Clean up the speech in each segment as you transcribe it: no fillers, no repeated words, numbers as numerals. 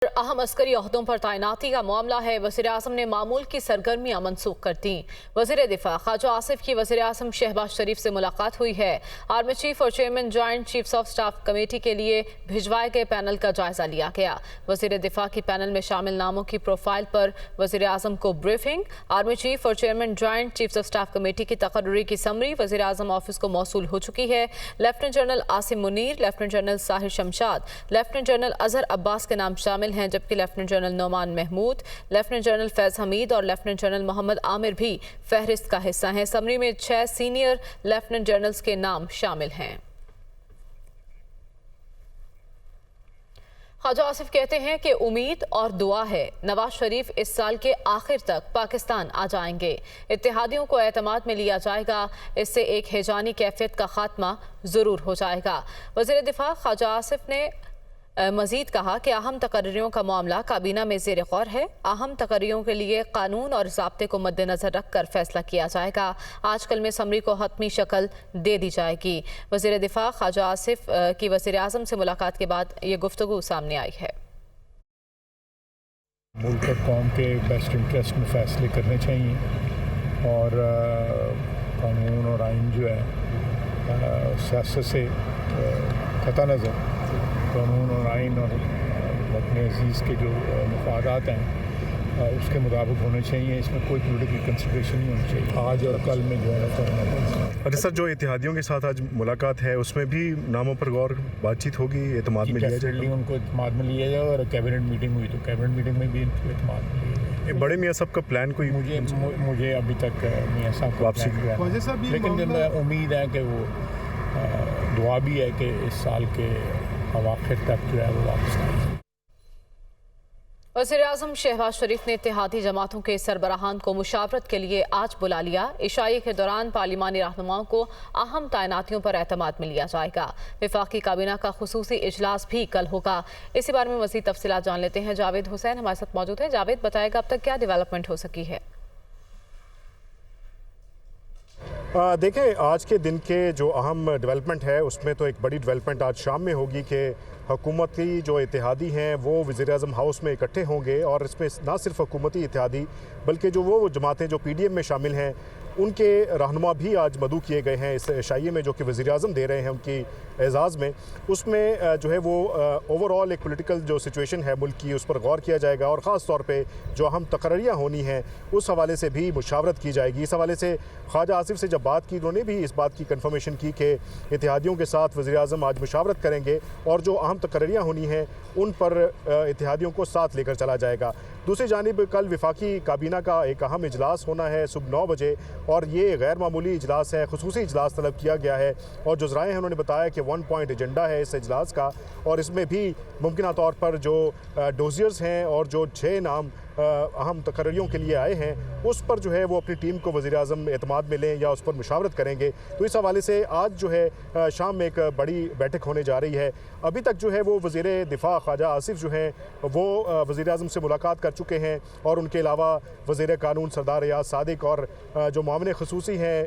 अहम अस्करी ओहदों पर तैनाती का मामला है। वज़ीर-ए-आज़म ने मामूल की सरगर्मियां मनसूख कर दी। वज़ीर दिफा ख्वाजा आसिफ की वज़ीर-ए-आज़म शहबाज शरीफ से मुलाकात हुई है। आर्मी चीफ और chairman joint chiefs of staff committee के लिए भिजवाए गए पैनल का जायजा लिया गया। वज़ीर दिफा की पैनल में शामिल नामों की प्रोफाइल पर वज़ीर-ए-आज़म को ब्रीफिंग। आर्मी चीफ और chairman joint chiefs of staff committee की तकर्री की समरी वज़ीर-ए-आज़म ऑफिस को मौसूल हो चुकी है। Lieutenant general Asim Munir, lieutenant general Sahir Shamshad, lieutenant general Azhar Abbas के नाम शामिल हैं, जबकि lieutenant general Nauman Mahmood, lieutenant general Faiz Hameed और लेफ्टिनेंट जनरल मोहम्मद आमिर भी फहरिस्त का हिस्सा हैं। समरी में 6 सीनियर लेफ्टिनेंट जनरल्स के नाम शामिल हैं। ख्वाजा आसिफ कहते हैं कि उम्मीद और दुआ है नवाज शरीफ इस साल के आखिर तक पाकिस्तान आ जाएंगे। इत्तेहादियों को एतमाद में लिया जाएगा, इससे एक हिजानी कैफियत का खात्मा ज़रूर हो जाएगा। वज़ीर दिफा ख्वाजा आसिफ ने मजीद कहा कि अहम तकर्रियों का मामला काबीना में ज़ेर गौर है। अहम तकर्रियों के लिए कानून और ज़ाब्ते को मद्देनज़र रख कर फैसला किया जाएगा। आज कल में समरी को हतमी शक्ल दे दी जाएगी। वज़ीर दिफा ख्वाजा आसिफ की वज़ीर-ए-आज़म से मुलाकात के बाद ये गुफ्तगू सामने आई है। मुल्क और कौम के बेस्ट इंटरेस्ट में फ़ैसले करने चाहिए और कानून और आइन जो है सियासत से कतई नज़र कानून और आइन और अपने अजीज़ के जो मफादात हैं उसके मुताबिक होने चाहिए। इसमें कोई पॉलिटिकल कंसिडरेशन नहीं होनी चाहिए। आज और कल में जो है अच्छा सर, जो इत्तेहादियों के साथ आज मुलाकात है उसमें भी नामों पर गौर बातचीत होगी, एतमाद में लिया जाएगा? उनको एतमाद में लिया जाएगा और कैबिनेट मीटिंग हुई तो कैबिनेट मीटिंग में भी इनको एतमाद में लिया जाएगा। बड़े मियाँ साहब का प्लान कोई मुझे अभी तक मियाँ साहब वापसी, लेकिन उम्मीद है कि वो दुआ भी है कि इस साल के अवाखिर तक जो है वो वापस आए। वज़ीर-ए-आज़म शहबाज शरीफ ने इत्तेहादी जमातों के सरबराहान को मुशावरत के लिए आज बुला लिया। इशाई के दौरान पार्लिमानी रहनुमाओं को अहम तैनातियों पर एतमाद में लिया जाएगा। वफाकी काबीना का खुसूसी इजलास भी कल होगा। इसी बारे में मज़ीद तफसीलात जान लेते हैं। जावेद हुसैन हमारे साथ मौजूद है। जावेद, बताएगा अब तक क्या डेवलपमेंट हो सकी है? देखें, आज के दिन के जो अहम डेवलपमेंट है उसमें तो एक बड़ी डेवलपमेंट आज शाम में होगी कि हुकूमती जो इत्तेहादी हैं वो वज़ीर-ए-आज़म हाउस में इकट्ठे होंगे और इसमें ना सिर्फ हुकूमती इत्तेहादी बल्कि जो वो जमातें जो PDM में शामिल हैं उनके रहनुमा भी आज मदऊ किए गए हैं इस इशाइये में जो कि वज़ीर-ए-आज़म दे रहे हैं उनकी एजाज़ में। उसमें जो है वो ओवरऑल एक पॉलिटिकल जो सिचुएशन है मुल्क की उस पर गौर किया जाएगा और ख़ास तौर पे जो अहम तकर्रियाँ होनी हैं उस हवाले से भी मुशावरत की जाएगी। इस हवाले से ख्वाजा आसिफ से जब बात की उन्होंने भी इस बात की कन्फर्मेशन की कि इत्तेहादियों के साथ वज़ीर-ए-आज़म आज मुशावरत करेंगे और जो अहम तकर्रियाँ होनी हैं उन पर इत्तेहादियों को साथ लेकर चला जाएगा। दूसरी जानिब कल वफाकी काबीना का एक अहम इजलास होना है सुबह 9 बजे और ये गैर मामूली इजलास है, खुसूसी इजलास तलब किया गया है और जो ज़राए हैं उन्होंने बताया कि 1 पॉइंट एजेंडा है इस इजलास का और इसमें भी मुमकिन तौर पर जो डोजियर्स हैं और जो 6 नाम अहम तकर्रियों के लिए आए हैं उस पर जो है वो अपनी टीम को वज़ीर-ए-आज़म एतमाद में लें या उस पर मुशावरत करेंगे। तो इस हवाले से आज जो है शाम में एक बड़ी बैठक होने जा रही है। अभी तक जो है वो वज़ीर दिफा ख्वाजा आसिफ जो हैं वो वज़ीर-ए-आज़म से मुलाकात कर चुके हैं और उनके अलावा वज़ीर कानून सरदार रियाज सादिक और जो मामले खुसूसी हैं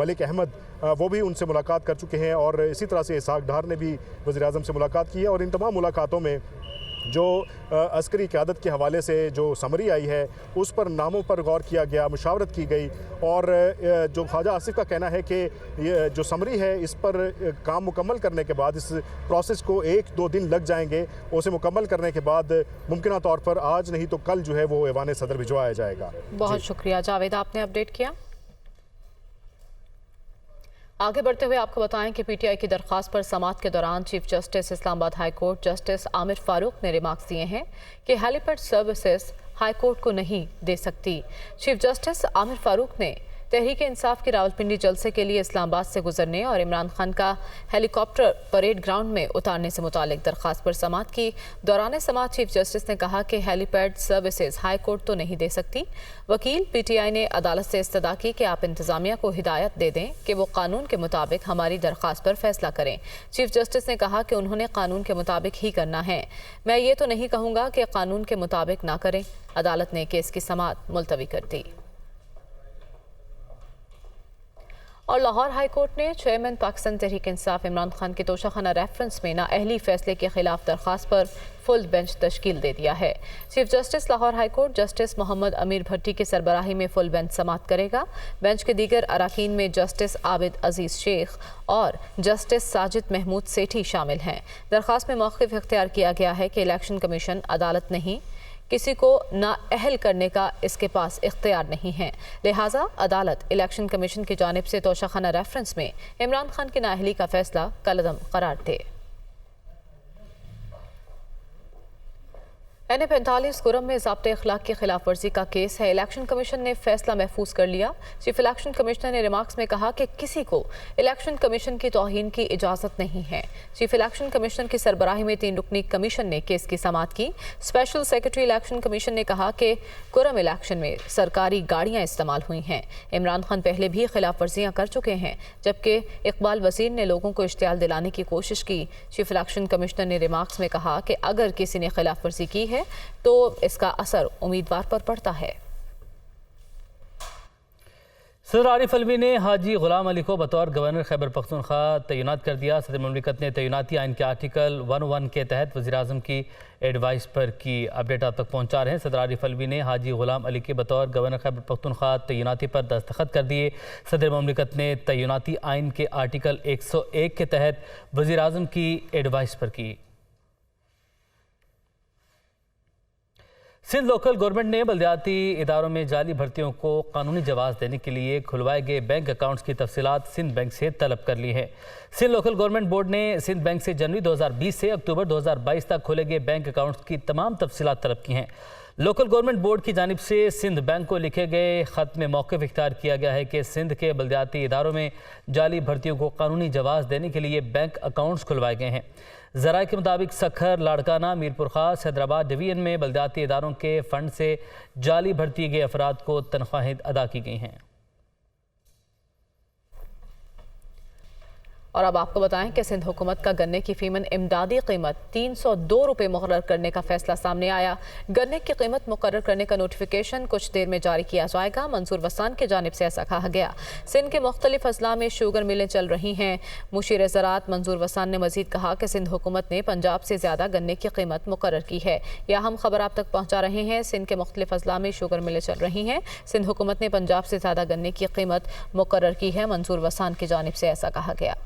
मलिक अहमद वो भी उनसे मुलाकात कर चुके हैं और इसी तरह से इसहाक डार ने भी वज़ीर-ए-आज़म से मुलाकात की है और इन तमाम मुलाकातों में जो अस्करी क़यादत के हवाले से जो समरी आई है उस पर नामों पर गौर किया गया, मुशावरत की गई और जो ख्वाजा आसिफ का कहना है कि ये जो समरी है इस पर काम मुकम्मल करने के बाद इस प्रोसेस को 1-2 दिन लग जाएंगे। उसे मुकम्मल करने के बाद मुमकिन तौर पर आज नहीं तो कल जो है वो ऐवान सदर भिजवाया जाएगा। बहुत शुक्रिया जावेद, आपने अपडेट किया। आगे बढ़ते हुए आपको बताएं कि PTI की दरख्वास्त पर समाअत के दौरान chief justice Islamabad high court justice Aamir Farooq ने रिमार्क्स दिए हैं कि हेलीपैड सर्विसेज हाई कोर्ट को नहीं दे सकती। चीफ जस्टिस आमिर फारूक ने तहरीक इंसाफ के रावलपिंडी जलसे के लिए इस्लामाबाद से गुजरने और इमरान खान का हेलीकॉप्टर परेड ग्राउंड में उतारने से मुतालिक दरख्वास्त पर समाअत की। दौरान समाअत चीफ जस्टिस ने कहा कि हेलीपैड सर्विसेज हाई कोर्ट तो नहीं दे सकती। वकील PTI ने अदालत से इस्तदा की कि आप इंतजामिया को हिदायत दे दें कि वो कानून के मुताबिक हमारी दरख्वास्त पर फैसला करें। चीफ जस्टिस ने कहा कि उन्होंने कानून के मुताबिक ही करना है, मैं ये तो नहीं कहूँगा कि कानून के मुताबिक ना करें। अदालत ने केस की समाअत मुलतवी कर दी। और लाहौर हाई कोर्ट ने चेयरमैन पाकिस्तान तहरीक इंसाफ इमरान खान के तोशाखाना रेफरेंस में नाअहली फैसले के खिलाफ दरख्वास्त पर फुल बेंच तश्कील दे दिया है। Chief justice Lahore high court justice Mohammad Ameer Bhatti की सरबराही में फुल बेंच समाअत करेगा। बेंच के दीगर अराकीन में जस्टिस आबिद अजीज शेख और जस्टिस साजिद महमूद सेठी शामिल हैं। दरख्वास्त में मौक़िफ़ इख्तियार किया गया है कि इलेक्शन कमीशन अदालत नहीं, किसी को नाअहल करने का इसके पास इख्तियार नहीं है, लिहाजा अदालत इलेक्शन कमीशन की जानिब से तोशाखाना रेफरेंस में इमरान खान की नाअहली का फैसला कलअदम करार दे। NA-45 कुरम में ज़ाब्ते अखलाक की खिलाफ वर्जी का केस है। इलेक्शन कमीशन ने फैसला महफूज कर लिया। चीफ इलेक्शन कमिश्नर ने रिमार्क्स में कहा कि किसी को इलेक्शन कमीशन की तौहीन की इजाज़त नहीं है। चीफ इलेक्शन कमिश्नर की सरबराही में 3 रुकनी कमीशन ने केस की समाअत की। स्पेशल सेक्रेटरी इलेक्शन कमीशन ने कहा कि कुरम इलेक्शन में सरकारी गाड़ियाँ इस्तेमाल हुई हैं। इमरान खान पहले भी खिलाफ वर्जियाँ कर चुके हैं, जबकि इकबाल वज़ीर ने लोगों को इश्तियाल दिलाने की कोशिश की। चीफ इलेक्शन कमिश्नर ने रिमार्क्स में कहा कि अगर किसी ने खिलाफ वर्जी की है तो इसका असर उम्मीदवार पर पड़ता है। सदर आरिफ अलवी ने हाजी गुलाम अली को बतौर गवर्नर खैबर पख्तूनख्वा तैनात कर दिया। सदर मुमलिकत ने तैनाती आइन के आर्टिकल 101 के तहत वज़ीर आज़म की एडवाइस पर की अपडेट आप तक पहुँचा रहे हैं। सदर आरिफ अलवी ने हाजी गुलाम अली के बतौर गवर्नर खैबर पख्तूनख्वा तैनाती पर दस्तखत कर दिए। सदर मुमलिकत ने तैनाती आइन के आर्टिकल 101 के तहत वज़ीर आज़म की एडवाइस पर की। सिंध लोकल गवर्नमेंट ने बल्दियाती इदारों में जाली भर्तियों को कानूनी जवाब देने के लिए खुलवाए गए बैंक अकाउंट्स की तफसीलात सिंध बैंक से तलब कर ली है। सिंध लोकल गवर्नमेंट बोर्ड ने सिंध बैंक से जनवरी 2020 से अक्टूबर 2022 तक खोले गए बैंक अकाउंट्स की तमाम तफसीलात तलब की हैं। लोकल गवर्नमेंट बोर्ड की जानिब से सिंध बैंक को लिखे गए ख़त में मौक़िफ़ इख्तियार किया गया है कि सिंध के बल्दियाती इदारों में जाली भर्तियों को कानूनी जवाब देने के लिए बैंक अकाउंट्स खुलवाए गए हैं। ज़राए के मुताबिक सखर, लाड़काना, मीरपुर ख़ास, हैदराबाद डिवीज़न में बल्दियाती इदारों के फ़ंड से जाली भर्ती गए अफराद को तनख्वाहें अदा की गई हैं। और अब आपको बताएं कि सिंध हुकूमत का गन्ने की फीमन इमदादी कीमत 302 रुपये मुकर्रर करने का फैसला सामने आया। गन्ने की कीमत मुकर्रर करने का नोटिफिकेशन कुछ देर में जारी किया जाएगा। मंसूर वसान की जानिब से ऐसा कहा गया। सिंध के मुख्तलिफ अजला में शुगर मिलें चल रही हैं। मुशीर ज़राअत मंसूर वसान ने मजीद कहा कि सिंध हुकूमत ने पंजाब से ज़्यादा गन्ने की कीमत मुकर्रर की है। यह हम खबर आप तक पहुँचा रहे हैं। सिंध के मुख्तलिफ अजला में शुगर मिलें चल रही हैं। सिंध हुकूमत ने पंजाब से ज़्यादा गन्ने की कीमत मुकर्रर की है। मंसूर वसान की जानिब से ऐसा कहा गया।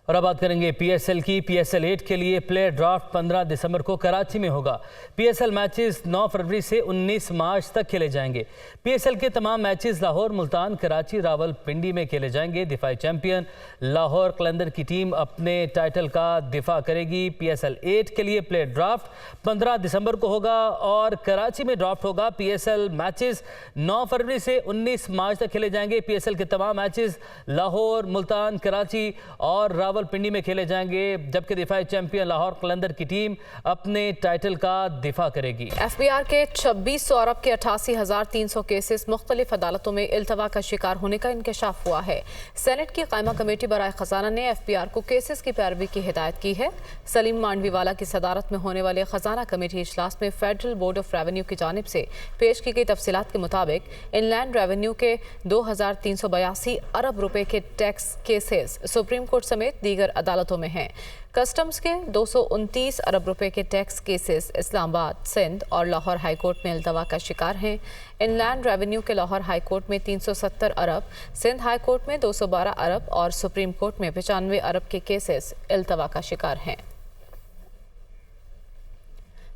और अब बात करेंगे PSL की। PSL 8 के लिए प्लेयर ड्राफ्ट 15 दिसंबर को कराची में होगा। PSL मैचेस 9 फरवरी से 19 मार्च तक खेले जाएंगे। PSL के तमाम मैचेस लाहौर, मुल्तान, कराची, रावलपिंडी में खेले जाएंगे। दिफाई चैंपियन लाहौर कलंदर की टीम अपने टाइटल का दिफा करेगी। PSL 8 के लिए प्लेयर ड्राफ्ट 15 दिसंबर को होगा और कराची में ड्राफ्ट होगा। PSL मैचेस 9 फरवरी से 19 मार्च तक खेले जाएंगे। PSL के तमाम मैचेस लाहौर, मुल्तान, कराची और रावलपिंडी में खेले जाएंगे, जबकि दिफाई चैंपियन लाहौर कलंदर की टीम अपने टाइटल का दिफा करेगी। FBR के 2600 अरब के 88,300 केसेस मुख्तलिफ अदालतों में इल्तवा का शिकार होने का इंकशाफ हुआ है। सेनेट की कायमा कमेटी बराए खजाना ने FBR को केसेस की पैरवी की हिदायत की है। सलीम मांडवीवाला की सदारत में होने वाले खजाना कमेटी इजलास में फेडरल बोर्ड ऑफ रेवेन्यू की जानिब से पेश की गई तफसीलात के मुताबिक इनलैंड रेवेन्यू के 2,382 अरब रुपए के टैक्स केसेस सुप्रीम कोर्ट समेत दीगर अदालतों में हैं। कस्टम्स के 229 अरब रुपए के टैक्स केसेस इस्लामाबाद, सिंध और लाहौर हाई कोर्ट में इल्तवा का शिकार हैं। इनलैंड रेवेन्यू के लाहौर हाई कोर्ट में 370 अरब, सिंध हाई कोर्ट में 212 अरब और सुप्रीम कोर्ट में 95 अरब के केसेस इल्तवा का शिकार हैं।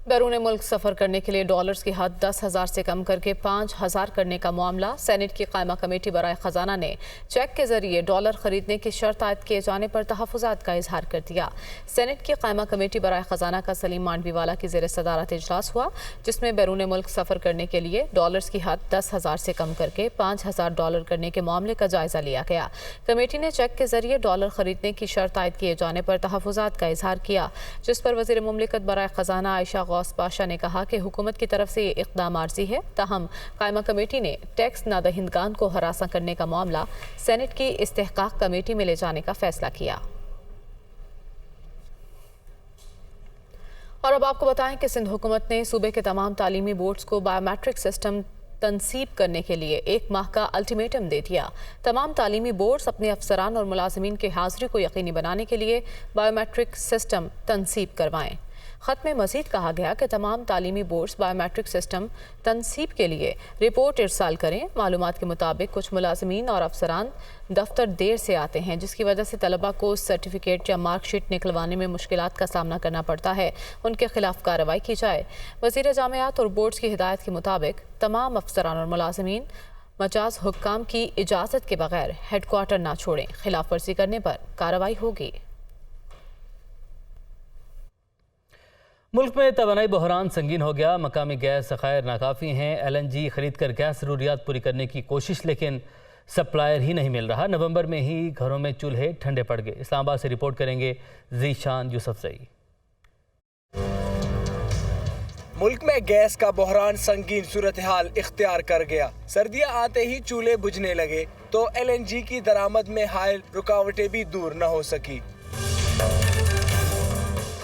बैरून मुल्क सफ़र करने के लिए डॉलर्स की हद 10,000 से कम करके 5,000 करने का मामला सेनेट की कायमा कमेटी बराए खजाना ने चेक के जरिए डॉलर खरीदने की शर्त आयद किए जाने पर तहफ़्फ़ुज़ात का इजहार कर दिया। सेनेट की कायमा कमेटी बराए खजाना का सलीम मांडवीवाला की ज़ेर सदारत इजलास हुआ, जिसमें बैरून मुल्क सफ़र करने के लिए डॉलर्स की हद 10,000 से कम करके 5,000 डॉलर करने के मामले का जायज़ा लिया गया। कमेटी ने चेक के जरिए डॉलर खरीदने की शर्त आयद किए जाने पर तहफ़्फ़ुज़ात का इजहार किया, जिस पर वज़ीर मुमलिकत बराए खजाना आयशा गौस पाशा ने कहा कि हुकूमत की तरफ से ये इक़दाम आर्जी है। ताहम कायमा कमेटी ने टैक्स नादहिंदगान को हरासा करने का मामला सेनेट की इस्तेहकाक कमेटी में ले जाने का फैसला किया। और अब आपको बताएं कि सिंध हुकूमत ने सूबे के तमाम तालीमी बोर्ड्स को बायोमेट्रिक सिस्टम तनसीब करने के लिए 1 माह का अल्टीमेटम दे दिया। तमाम तालीमी बोर्ड्स अपने अफसरान और मुलाजिमीन की हाजिरी को यकीनी बनाने के लिए बायोमेट्रिक सिस्टम तनसीब करवाएं। ख़त में मज़ीद कहा गया कि तमाम तालीमी बोर्ड्स बायोमेट्रिक सिस्टम तनसीब के लिए रिपोर्ट इरसाल करें। मालूमात के मुताबिक कुछ मुलाजिमीन और अफसरान दफ्तर देर से आते हैं, जिसकी वजह से तलबा को सर्टिफिकेट या मार्कशीट निकलवाने में मुश्किलात का सामना करना पड़ता है। उनके खिलाफ कार्रवाई की जाए। वज़ीर जामियात और बोर्ड्स की हिदायत के मुताबिक तमाम अफसरान और मुलाजिमीन मजाज हुक्काम की इजाज़त के बगैर हेडक्वार्टर ना छोड़ें। खिलाफ वर्जी करने पर कार्रवाई होगी। मुल्क में तवानाई बहरान संगीन हो गया। मकामी गैस ज़खायर नाकाफ़ी हैं। LNG खरीद कर गैस ज़रूरियात पूरी करने की कोशिश, लेकिन सप्लायर ही नहीं मिल रहा। नवंबर में ही घरों में चूल्हे ठंडे पड़ गए। इस्लामाबाद से रिपोर्ट करेंगे ज़ीशान यूसुफज़ई। मुल्क में गैस का बहरान संगीन सूरत हाल इख्तियार कर गया। सर्दियां आते ही चूल्हे बुझने लगे तो LNG की दरामद में हायल रुकावटें भी दूर न हो सकी।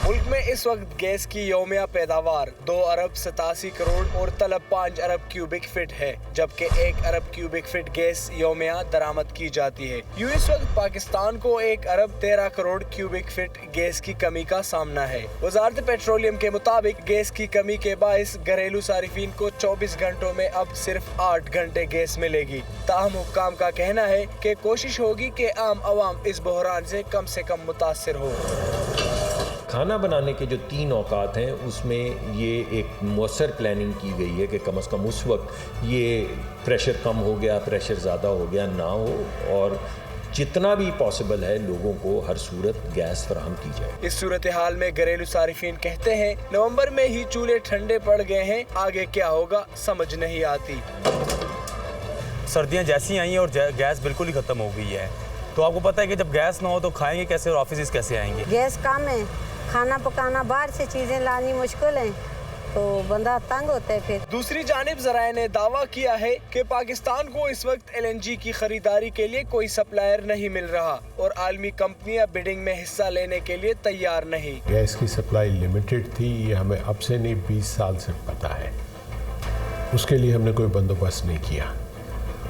मुल्क में इस वक्त गैस की यौमिया पैदावार 2 अरब 87 करोड़ और तलब 5 अरब क्यूबिक फिट है, जबकि 1 अरब क्यूबिक फिट गैस यौमिया दरामद की जाती है। यूं इस वक्त पाकिस्तान को 1 अरब 13 करोड़ क्यूबिक फिट गैस की कमी का सामना है। वजारत पेट्रोलियम के मुताबिक गैस की कमी के बायस घरेलू सारिफीन को 24 घंटों में अब सिर्फ 8 घंटे गैस मिलेगी। ताहम हुक्काम का कहना है कि कोशिश होगी कि आम आवाम इस बहरान से कम मुतासर हो। खाना बनाने के जो 3 औकात हैं उसमें ये एक मौसर प्लानिंग की गई है कि कम से कम उस वक्त ये प्रेशर कम हो गया, प्रेशर ज़्यादा हो गया ना हो, और जितना भी पॉसिबल है लोगों को हर सूरत गैस फराहम की जाए। इस सूरत हाल में घरेलू सारिफीन कहते हैं नवंबर में ही चूल्हे ठंडे पड़ गए हैं, आगे क्या होगा समझ नहीं आती। सर्दियाँ जैसी आई हैं और गैस बिल्कुल ही ख़त्म हो गई है, तो आपको पता है कि जब गैस ना हो तो खाएंगे कैसे और ऑफिस कैसे आएंगे। गैस कम है, खाना पकाना बाहर से चीज़ें लानी मुश्किल है, तो बंदा तंग होता है। फिर दूसरी जानिब ज़राए ने दावा किया है कि पाकिस्तान को इस वक्त LNG की खरीदारी के लिए कोई सप्लायर नहीं मिल रहा और आलमी कंपनियां बिडिंग में हिस्सा लेने के लिए तैयार नहीं। गैस की सप्लाई लिमिटेड थी, ये हमें अब से नहीं 20 साल से पता है। उसके लिए हमने कोई बंदोबस्त नहीं किया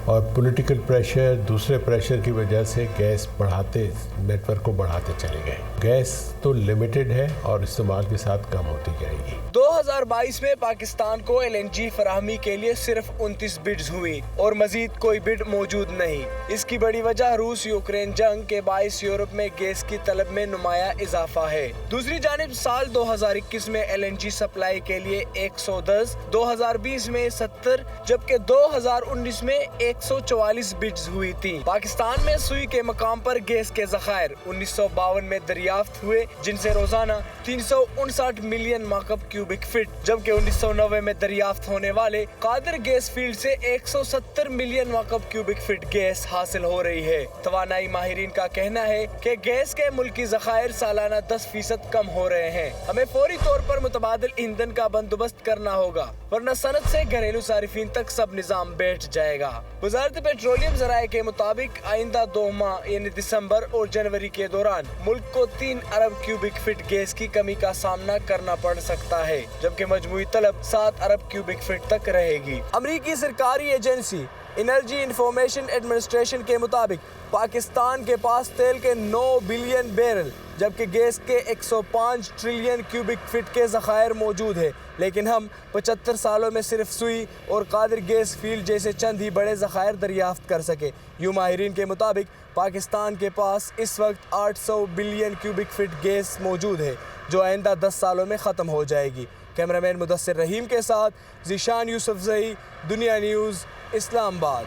और पॉलिटिकल प्रेशर, दूसरे प्रेशर की वजह से गैस बढ़ाते, नेटवर्क को बढ़ाते चले गए। गैस तो लिमिटेड है और इस्तेमाल के साथ कम होती जाएगी। 2022 में पाकिस्तान को LNG फराहमी के लिए सिर्फ 29 बिड्स हुई और मजीद कोई बिड मौजूद नहीं। इसकी बड़ी वजह रूस यूक्रेन जंग के बायस यूरोप में गैस की तलब में नुमाया इजाफा है। दूसरी जानिब साल 2021 में LNG सप्लाई के लिए 110, 2020 में 70, जबकि 2019 में 144 बिड्स हुई थी। पाकिस्तान में सुई के मकाम पर गैस के ज़खायर 1952 में दरियाफ्त हुए, जिनसे रोजाना 359 मिलियन माकब क्यूबिक फिट, जबकि 1990 में दरियाफ्त होने वाले कादिर गैस फील्ड से 170 मिलियन माकब क्यूबिक फिट गैस हासिल हो रही है। तवानाई माहिरीन का कहना है कि गैस के मुल्की ज़खायर सालाना 10% कम हो रहे हैं। हमें फौरी तौर पर मुतबादिल ईंधन का बंदोबस्त करना होगा, वरना सनत से घरेलू सारिफीन तक सब निजाम बैठ जाएगा। वजारत पेट्रोलियम ज़राए के मुताबिक आइंदा 2 माह यानी दिसंबर और जनवरी के दौरान मुल्क को 3 अरब क्यूबिक फिट गैस की कमी का सामना करना पड़ सकता है, जबकि मजमूई तलब 7 अरब क्यूबिक फिट तक रहेगी। अमरीकी सरकारी एजेंसी एनर्जी इंफॉर्मेशन एडमिनिस्ट्रेशन के मुताबिक पाकिस्तान के पास तेल के 9 बिलियन बैरल जबकि गैस के 105 ट्रिलियन क्यूबिक फिट के ज़खायर मौजूद है, लेकिन हम 75 सालों में सिर्फ सुई और कादिर गैस फील्ड जैसे चंद ही बड़े ज़खायर दरियाफ्त कर सके। यूं माहिरीन के मुताबिक पाकिस्तान के पास इस वक्त 800 बिलियन क्यूबिक फिट गैस मौजूद है, जो आइंदा 10 सालों में ख़त्म हो जाएगी। कैमरामैन मुदस्सिर रहीम के साथ ज़ीशान यूसुफज़ई, दुनिया न्यूज़, इस्लामाबाद।